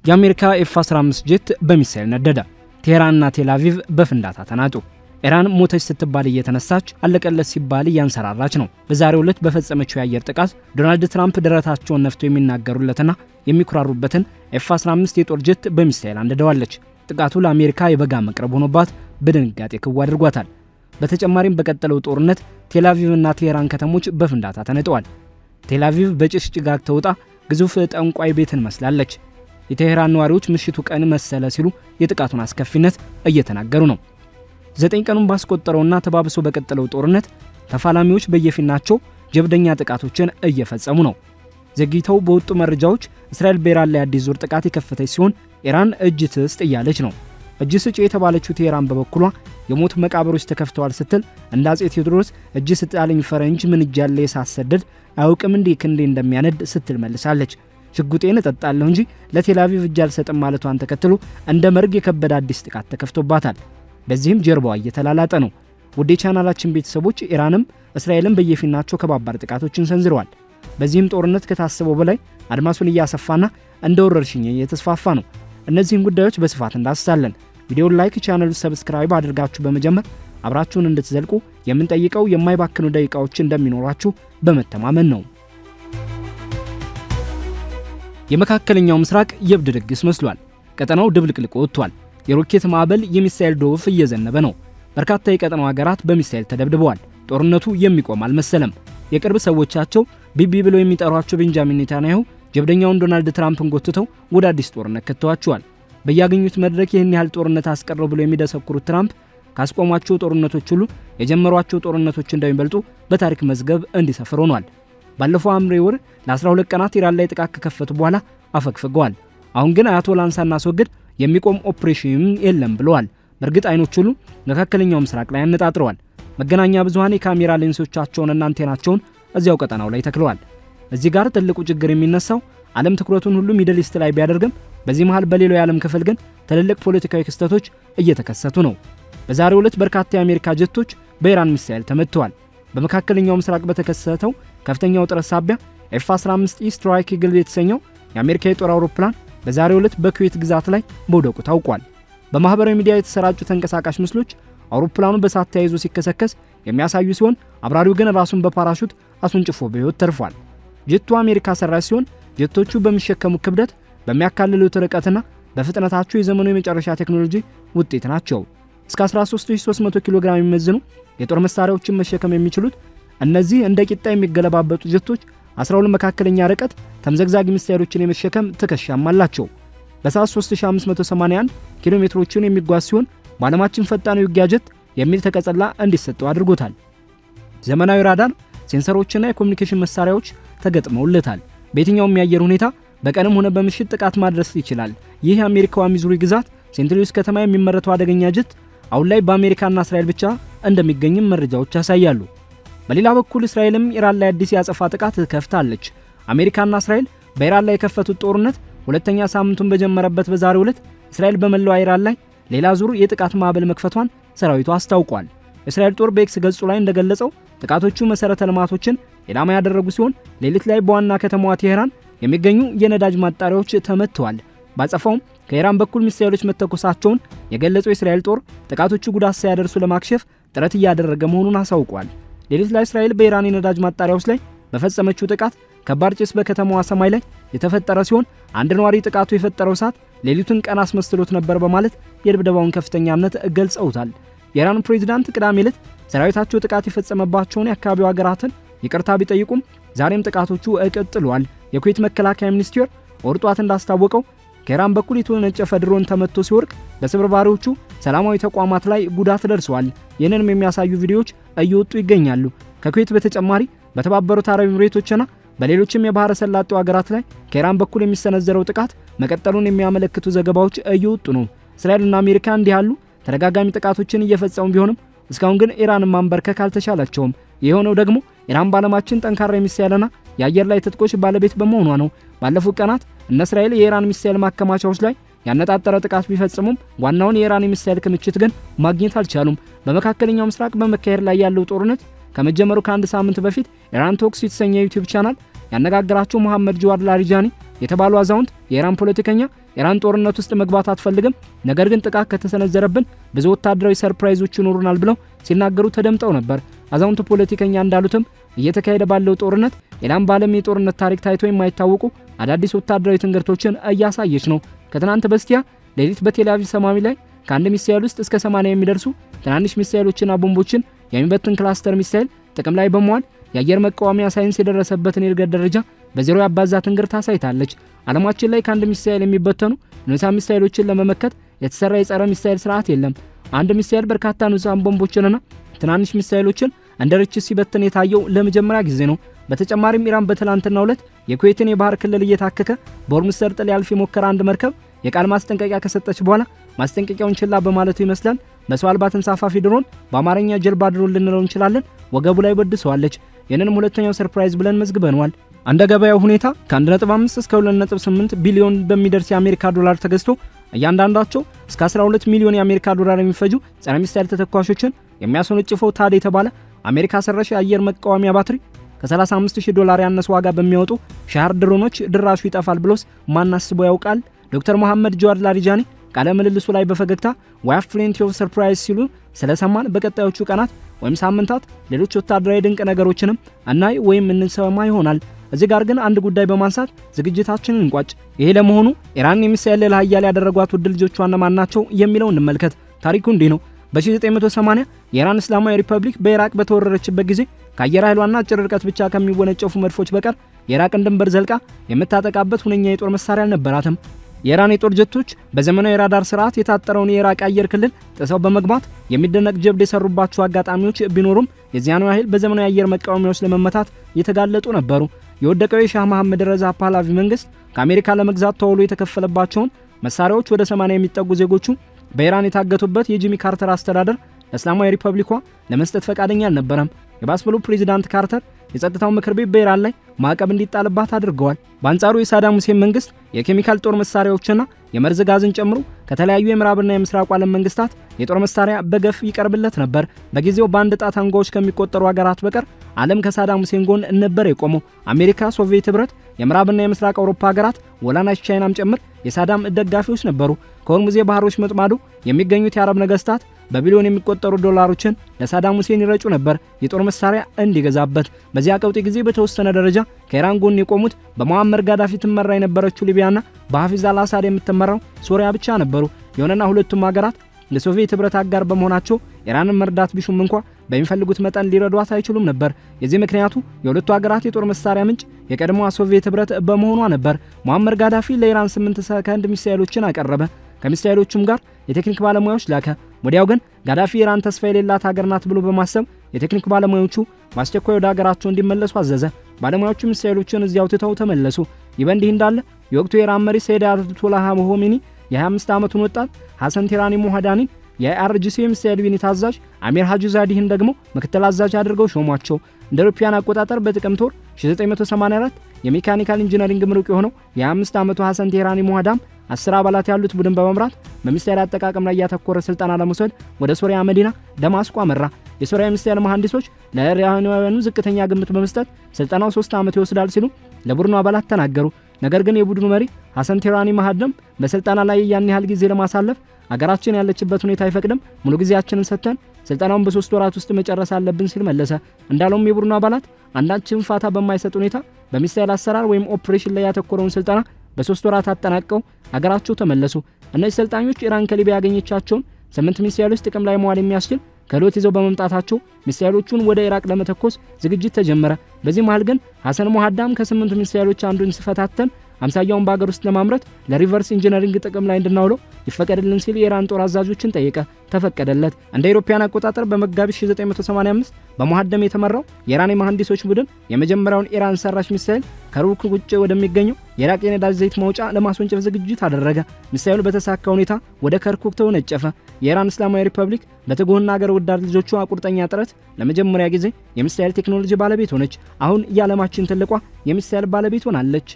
የአሜሪካ F-15 ጄት በሚሳኤል ነደደ። ቴህራንና ቴልአቪቭ በፍንዳታ ተናጡ። ኢራን ሞተች ስትባል እየተነሳች አለቀለት ሲባል እያንሰራራች ነው። በዛሬው ዕለት በፈጸመችው የአየር ጥቃት ዶናልድ ትራምፕ ደረታቸውን ነፍተው የሚናገሩለትና የሚኩራሩበትን F-15 የጦር ጄት በሚሳኤል አንድደዋለች። ጥቃቱ ለአሜሪካ የበጋ መቅረብ ሆኖባት በድንጋጤ ክው አድርጓታል። በተጨማሪም በቀጠለው ጦርነት ቴልአቪቭና ቴህራን ከተሞች በፍንዳታ ተነጠዋል። ቴልአቪቭ በጭስ ጭጋግ ተውጣ ግዙፍ ጠንቋይ ቤትን መስላለች። የቴህራን ነዋሪዎች ምሽቱ ቀን መሰለ ሲሉ የጥቃቱን አስከፊነት እየተናገሩ ነው። 9 ቀኑን ባስቆጠረውና ተባብሶ በቀጠለው ጦርነት ተፋላሚዎች በየፊናቸው ጀብደኛ ጥቃቶችን እየፈጸሙ ነው። ዘግይተው በወጡ መረጃዎች እስራኤል በኢራን ላይ አዲስ ዙር ጥቃት የከፈተች ሲሆን ኢራን እጅ ትስጥ እያለች ነው። እጅ ስጭ የተባለችው ቴህራን በበኩሏ የሞት መቃብሮች ተከፍተዋል ስትል እንደ አፄ ቴዎድሮስ እጅ ስጣልኝ ፈረንጅ ምን እጅ ያለ ሳሰደድ አያውቅም እንዴ ክንዴ እንደሚያነድ ስትል መልሳለች። ሽጉጤን እጠጣለሁ እንጂ ለቴልአቪቭ እጅ አልሰጥም ማለቷን ተከትሎ እንደ መርግ የከበደ አዲስ ጥቃት ተከፍቶባታል። በዚህም ጀርባዋ እየተላላጠ ነው። ውድ ቻናላችን ቤተሰቦች ኢራንም እስራኤልን በየፊናቸው ከባባድ ጥቃቶችን ሰንዝረዋል። በዚህም ጦርነት ከታሰበው በላይ አድማሱን እያሰፋና እንደ ወረርሽኝ እየተስፋፋ ነው። እነዚህን ጉዳዮች በስፋት እንዳስሳለን። ቪዲዮውን ላይክ፣ ቻናሉን ሰብስክራይብ አድርጋችሁ በመጀመር አብራችሁን እንድትዘልቁ የምንጠይቀው የማይባክኑ ደቂቃዎች እንደሚኖራችሁ በመተማመን ነው። የመካከለኛው ምስራቅ የብድ ድግስ መስሏል። ቀጠናው ድብልቅልቅ ወጥቷል። የሮኬት ማዕበል፣ የሚሳኤል ዶፍ እየዘነበ ነው። በርካታ የቀጠናው ሀገራት በሚሳኤል ተደብድበዋል። ጦርነቱ የሚቆም አልመሰለም። የቅርብ ሰዎቻቸው ቢቢ ብለው የሚጠሯቸው ቤንጃሚን ኔታንያሁ ጀብደኛውን ዶናልድ ትራምፕን ጎትተው ወደ አዲስ ጦርነት ከተዋቸዋል። በያገኙት መድረክ ይህን ያህል ጦርነት አስቀረው ብለው የሚደሰኩሩት ትራምፕ ካስቆሟቸው ጦርነቶች ሁሉ የጀመሯቸው ጦርነቶች እንደሚበልጡ በታሪክ መዝገብ እንዲሰፍር ሆኗል። ባለፈው ሐምሌ ወር ለ12 ቀናት ኢራን ላይ ጥቃት ከከፈቱ በኋላ አፈግፍገዋል። አሁን ግን አያቶላን ሳናስወግድ የሚቆም ኦፕሬሽን የለም ብለዋል። በእርግጥ አይኖች ሁሉ መካከለኛው ምስራቅ ላይ አነጣጥረዋል። መገናኛ ብዙሃን የካሜራ ሌንሶቻቸውንና አንቴናቸውን እዚያው ቀጠናው ላይ ተክለዋል። እዚህ ጋር ትልቁ ችግር የሚነሳው ዓለም ትኩረቱን ሁሉ ሚድል ኢስት ላይ ቢያደርግም በዚህ መሃል በሌላው የዓለም ክፍል ግን ትልልቅ ፖለቲካዊ ክስተቶች እየተከሰቱ ነው። በዛሬው ዕለት በርካታ የአሜሪካ ጀቶች በኢራን ሚሳኤል ተመትተዋል። በመካከለኛው ምስራቅ በተከሰተው ከፍተኛ ውጥረት ሳቢያ F-15 ስትራይክ ኢግል የተሰኘው የአሜሪካ የጦር አውሮፕላን በዛሬው ዕለት በኩዌት ግዛት ላይ መውደቁ ታውቋል። በማህበራዊ ሚዲያ የተሰራጩ ተንቀሳቃሽ ምስሎች አውሮፕላኑ በእሳት ተያይዞ ሲከሰከስ የሚያሳዩ ሲሆን አብራሪው ግን ራሱን በፓራሹት አስወንጭፎ በሕይወት ተርፏል። ጀቱ አሜሪካ ሰራሽ ሲሆን ጀቶቹ በሚሸከሙት ክብደት፣ በሚያካልሉት ርቀትና በፍጥነታቸው የዘመኑ የመጨረሻ ቴክኖሎጂ ውጤት ናቸው። እስከ 13300 ኪሎ ግራም የሚመዝኑ የጦር መሳሪያዎችን መሸከም የሚችሉት እነዚህ እንደ ቂጣ የሚገለባበጡ ጀቶች 12 መካከለኛ ርቀት ተምዘግዛጊ ሚሳኤሎችን የመሸከም ትከሻም አላቸው። በሰዓት 3581 ኪሎ ሜትሮችን የሚጓዝ ሲሆን በዓለማችን ፈጣኑ የውጊያ ጀት የሚል ተቀጽላ እንዲሰጠው አድርጎታል። ዘመናዊ ራዳር፣ ሴንሰሮችና የኮሙኒኬሽን መሳሪያዎች ተገጥመውለታል። በየትኛውም የአየር ሁኔታ በቀንም ሆነ በምሽት ጥቃት ማድረስ ይችላል። ይህ የአሜሪካዋ ሚዙሪ ግዛት ሴንት ሉዊስ ከተማ የሚመረተው አደገኛ ጀት አሁን ላይ በአሜሪካና እስራኤል ብቻ እንደሚገኝም መረጃዎች ያሳያሉ። በሌላ በኩል እስራኤልም ኢራን ላይ አዲስ ያጸፋ ጥቃት ከፍታለች። አሜሪካና እስራኤል በኢራን ላይ የከፈቱት ጦርነት ሁለተኛ ሳምንቱን በጀመረበት በዛሬው ዕለት እስራኤል በመላው ኢራን ላይ ሌላ ዙር የጥቃት ማዕበል መክፈቷን ሰራዊቱ አስታውቋል። እስራኤል ጦር በኤክስ ገጹ ላይ እንደገለጸው ጥቃቶቹ መሰረተ ልማቶችን ኢላማ ያደረጉ ሲሆን ሌሊት ላይ በዋና ከተማዋ ቴህራን የሚገኙ የነዳጅ ማጣሪያዎች ተመትተዋል። ባጸፋውም ከኢራን በኩል ሚሳኤሎች መተኮሳቸውን የገለጸው የእስራኤል ጦር ጥቃቶቹ ጉዳት ሳያደርሱ ለማክሸፍ ጥረት እያደረገ መሆኑን አሳውቋል። ሌሊት ላይ እስራኤል በኢራን የነዳጅ ማጣሪያዎች ላይ በፈጸመችው ጥቃት ከባድ ጭስ በከተማዋ ሰማይ ላይ የተፈጠረ ሲሆን አንድ ነዋሪ ጥቃቱ የፈጠረው እሳት ሌሊቱን ቀን አስመስሎት ነበር በማለት የድብደባውን ከፍተኛነት ገልጸውታል። የኢራን ፕሬዝዳንት ቅዳሜ ዕለት ሰራዊታቸው ጥቃት የፈጸመባቸውን የአካባቢው ሀገራትን ይቅርታ ቢጠይቁም ዛሬም ጥቃቶቹ ቀጥለዋል። የኩዌት መከላከያ ሚኒስቴር ወርጧት እንዳስታወቀው ከኢራን በኩል የተወነጨፈ ድሮን ተመቶ ሲወርቅ በስብርባሪዎቹ ሰላማዊ ተቋማት ላይ ጉዳት ደርሷል። ይህንንም የሚያሳዩ ቪዲዮዎች እየወጡ ይገኛሉ። ከኩዌት በተጨማሪ በተባበሩት አረብ ኤሚሬቶችና በሌሎችም የባህረ ሰላጤው ሀገራት ላይ ከኢራን በኩል የሚሰነዘረው ጥቃት መቀጠሉን የሚያመለክቱ ዘገባዎች እየወጡ ነው። እስራኤልና አሜሪካ እንዲህ ያሉ ተደጋጋሚ ጥቃቶችን እየፈጸሙ ቢሆንም እስካሁን ግን ኢራንን ማንበርከክ አልተቻላቸውም። የሆነው ደግሞ ኢራን ባለማችን ጠንካራ ሚሳኤልና የአየር ላይ ትጥቆች ባለቤት በመሆኗ ነው። ባለፉት ቀናት እነ እስራኤል የኢራን ሚሳኤል ማከማቻዎች ላይ ያነጣጠረ ጥቃት ቢፈጽሙም ዋናውን የኢራን ሚሳኤል ክምችት ግን ማግኘት አልቻሉም። በመካከለኛው ምስራቅ በመካሄድ ላይ ያለው ጦርነት ከመጀመሩ ከአንድ ሳምንት በፊት ኢራን ቶክስ የተሰኘ ዩቲዩብ ቻናል ያነጋገራቸው መሐመድ ጀዋድ ላሪጃኒ የተባሉ አዛውንት የኢራን ፖለቲከኛ ኢራን ጦርነት ውስጥ መግባት አትፈልግም፣ ነገር ግን ጥቃት ከተሰነዘረብን ብዙ ወታደራዊ ሰርፕራይዞች ይኖሩናል ብለው ሲናገሩ ተደምጠው ነበር። አዛውንቱ ፖለቲከኛ እንዳሉትም እየተካሄደ ባለው ጦርነት ኢራን በዓለም የጦርነት ታሪክ ታይቶ የማይታወቁ አዳዲስ ወታደራዊ ትንግርቶችን እያሳየች ነው። ከትናንት በስቲያ ሌሊት በቴል አቪቭ ሰማሚ ላይ ከአንድ ሚሳኤል ውስጥ እስከ 80 የሚደርሱ ትናንሽ ሚሳኤሎችና ቦምቦችን የሚበትን ክላስተር ሚሳኤል ጥቅም ላይ በመዋል የአየር መቃወሚያ ሳይንስ የደረሰበትን የእድገት ደረጃ በዜሮ ያባዛ ትንግርት አሳይታለች። ዓለማችን ላይ ከአንድ ሚሳኤል የሚበተኑ ንዑሳን ሚሳኤሎችን ለመመከት የተሰራ የጸረ ሚሳኤል ስርዓት የለም። አንድ ሚሳኤል በርካታ ንዑሳን ቦምቦችንና ትናንሽ ሚሳኤሎችን እንደ ርችት ሲበትን የታየው ለመጀመሪያ ጊዜ ነው። በተጨማሪም ኢራን በትላንትናው ዕለት የኩዌትን የባህር ክልል እየታከከ በሆርሙዝ ሰርጥ ሊያልፍ የሞከረ አንድ መርከብ የቃል ማስጠንቀቂያ ከሰጠች በኋላ ማስጠንቀቂያውን ችላ በማለቱ ይመስላል በሰው አልባ ተንሳፋፊ ድሮን በአማርኛ ጀልባ ድሮን ልንለው እንችላለን ወገቡ ላይ ወድሰዋለች። ይህንንም ሁለተኛው ሰርፕራይዝ ብለን መዝግበናል። እንደ ገበያው ሁኔታ ከ1.5 እስከ 2.8 ቢሊዮን በሚደርስ የአሜሪካ ዶላር ተገዝቶ እያንዳንዳቸው እስከ 12 ሚሊዮን የአሜሪካ ዶላር የሚፈጁ ጸረ ሚሳኤል ተተኳሾችን የሚያስወነጭፈው ታድ የተባለ አሜሪካ ሰራሽ የአየር መቃወሚያ ባትሪ ከ35000 ያነሰ ዋጋ በሚያወጡ ሻህር ድሮኖች ድራሹ ይጠፋል ብሎስ ማን አስቦ ያውቃል? ዶክተር መሐመድ ጀዋድ ላሪጃኒ ቃለ ምልልሱ ላይ በፈገግታ we have plenty of surprise ሲሉ ስለሰማን በቀጣዮቹ ቀናት ወይም ሳምንታት ሌሎች ወታደራዊ ድንቅ ነገሮችንም እናይ ወይም እንሰማ ይሆናል። እዚህ ጋር ግን አንድ ጉዳይ በማንሳት ዝግጅታችንን እንቋጭ። ይሄ ለመሆኑ ኢራን የሚሳኤል ኃያል ያደረጓት ውድ ልጆቿ እነማን ናቸው የሚለውን እንመልከት። ታሪኩ እንዲህ ነው። በ1980 የኢራን እስላማዊ ሪፐብሊክ በኢራቅ በተወረረችበት ጊዜ ከአየር ኃይሏና አጭር ርቀት ብቻ ከሚወነጨፉ መድፎች በቀር የኢራቅን ድንበር ዘልቃ የምታጠቃበት ሁነኛ የጦር መሳሪያ አልነበራትም። የኢራን የጦር ጀቶች በዘመናዊ ራዳር ስርዓት የታጠረውን የኢራቅ አየር ክልል ጥሰው በመግባት የሚደነቅ ጀብድ የሰሩባቸው አጋጣሚዎች ቢኖሩም የዚያኑ ያህል በዘመናዊ አየር መቃወሚያዎች ለመመታት የተጋለጡ ነበሩ። የወደቀው የሻህ መሐመድ ረዛ ፓህላቪ መንግስት ከአሜሪካ ለመግዛት ተውሎ የተከፈለባቸውን መሳሪያዎች ወደ 80 የሚጠጉ ዜጎቹ በኢራን የታገቱበት የጂሚ ካርተር አስተዳደር ለእስላማዊ ሪፐብሊኳ ለመስጠት ፈቃደኛ አልነበረም። የባስ ብሎ ፕሬዚዳንት ካርተር የጸጥታው ምክር ቤት በኢራን ላይ ማዕቀብ እንዲጣልባት አድርገዋል። በአንጻሩ የሳዳም ሁሴን መንግስት የኬሚካል ጦር መሳሪያዎችና የመርዝ ጋዝን ጨምሮ ከተለያዩ የምዕራብና የምስራቅ ዓለም መንግስታት የጦር መሳሪያ በገፍ ይቀርብለት ነበር። በጊዜው በአንድ ጣት አንጓዎች ከሚቆጠሩ ሀገራት በቀር ዓለም ከሳዳም ሁሴን ጎን ነበር የቆመው። አሜሪካ፣ ሶቪየት ህብረት፣ የምዕራብና የምስራቅ አውሮፓ ሀገራት ወላናች ቻይናም ጭምር የሳዳም ደጋፊዎች ነበሩ። ከሆርሙዝ ባህሮች መጥማዱ የሚገኙት የአረብ ነገስታት በቢሊዮን የሚቆጠሩ ዶላሮችን ለሳዳም ሁሴን ይረጩ ነበር የጦር መሳሪያ እንዲገዛበት። በዚያ ቀውጢ ጊዜ በተወሰነ ደረጃ ከኢራን ጎን የቆሙት በሙአመር ጋዳፊ ትመራ የነበረችው ሊቢያና በሐፊዝ አልአሳድ የምትመራው ሶሪያ ብቻ ነበሩ። የሆነና ሁለቱም ሀገራት ለሶቪየት ህብረት አጋር በመሆናቸው ኢራንን መርዳት ቢሹም እንኳ በሚፈልጉት መጠን ሊረዷት አይችሉም ነበር። የዚህ ምክንያቱ የሁለቱ ሀገራት የጦር መሳሪያ ምንጭ የቀድሞዋ ሶቪየት ህብረት በመሆኗ ነበር። ሙአመር ጋዳፊ ለኢራን 8 ሰከንድ ሚሳኤሎችን አቀረበ። ከሚሳኤሎቹም ጋር የቴክኒክ ባለሙያዎች ላከ። ወዲያው ግን ጋዳፊ ኢራን ተስፋ የሌላት ሀገር ናት ብሎ በማሰብ የቴክኒክ ባለሙያዎቹ በአስቸኳይ ወደ ሀገራቸው እንዲመለሱ አዘዘ። ባለሙያዎቹ ሚሳኤሎችን እዚያው ትተው ተመለሱ። ይህ በእንዲህ እንዳለ የወቅቱ የኢራን መሪ ሰይድ አያቶላህ ሆሜኒ የ25 ዓመቱን ወጣት ሐሰን ቴህራኒ ሞሃዳኒን የአርጂሲ ሚሳኤል ዩኒት አዛዥ አሚር ሀጂ ዛዲህን ደግሞ ምክትል አዛዥ አድርገው ሾሟቸው። እንደ አውሮፓውያን አቆጣጠር በጥቅምት ወር 1984 የሜካኒካል ኢንጂነሪንግ ምሩቅ የሆነው የ25 ዓመቱ ሐሰን ቴህራኒ ሞሃዳም 10 አባላት ያሉት ቡድን በመምራት በሚሳኤል አጠቃቀም ላይ ያተኮረ ስልጠና ለመውሰድ ወደ ሶሪያ መዲና ደማስቆ አመራ። የሶሪያ ሚሳኤል መሐንዲሶች ለኢራናውያኑ ዝቅተኛ ግምት በመስጠት ስልጠናው 3 ዓመት ይወስዳል ሲሉ ለቡድኑ አባላት ተናገሩ። ነገር ግን የቡድኑ መሪ ሐሰን ቴህራኒ መሐደም በስልጠና ላይ ያን ያህል ጊዜ ለማሳለፍ አገራችን ያለችበት ሁኔታ አይፈቅድም፣ ሙሉ ጊዜያችንን ሰጥተን ስልጠናውን በ3 ወራት ውስጥ መጨረስ አለብን ሲል መለሰ። እንዳለውም የቡድኑ አባላት አንዳችም ፋታ በማይሰጥ ሁኔታ በሚሳኤል አሰራር ወይም ኦፕሬሽን ላይ ያተኮረውን ስልጠና በ3 ወራት አጠናቀው አገራቸው ተመለሱ። እነዚህ ሰልጣኞች ኢራን ከሊቢያ ያገኘቻቸውን 8 ሚሳኤሎች ጥቅም ላይ መዋል የሚያስችል ክህሎት ይዘው በመምጣታቸው ሚሳኤሎቹን ወደ ኢራቅ ለመተኮስ ዝግጅት ተጀመረ። በዚህ መሃል ግን ሐሰን ሞሃዳም ከ8 ሚሳኤሎች አንዱን ሲፈታተን 50ያውን በአገር ውስጥ ለማምረት ለሪቨርስ ኢንጂነሪንግ ጥቅም ላይ እንድናውለው ይፈቀድልን ሲል የኢራን ጦር አዛዦችን ጠየቀ። ተፈቀደለት። እንደ አውሮፓውያን አቆጣጠር በመጋቢት 1985 በሞሃደም የተመራው የኢራን መሐንዲሶች ቡድን የመጀመሪያውን ኢራን ሰራሽ ሚሳኤል ከሩክ ውጭ ወደሚገኘው የኢራቅ የነዳጅ ዘይት ማውጫ ለማስወንጨፍ ዝግጅት አደረገ። ሚሳኤሉ በተሳካ ሁኔታ ወደ ከርኩክ ተወነጨፈ። የኢራን እስላማዊ ሪፐብሊክ በትጉህና ሀገር ወዳድ ልጆቿ ቁርጠኛ ጥረት ለመጀመሪያ ጊዜ የሚሳኤል ቴክኖሎጂ ባለቤት ሆነች። አሁን የዓለማችን ትልቋ የሚሳኤል ባለቤት ሆናለች።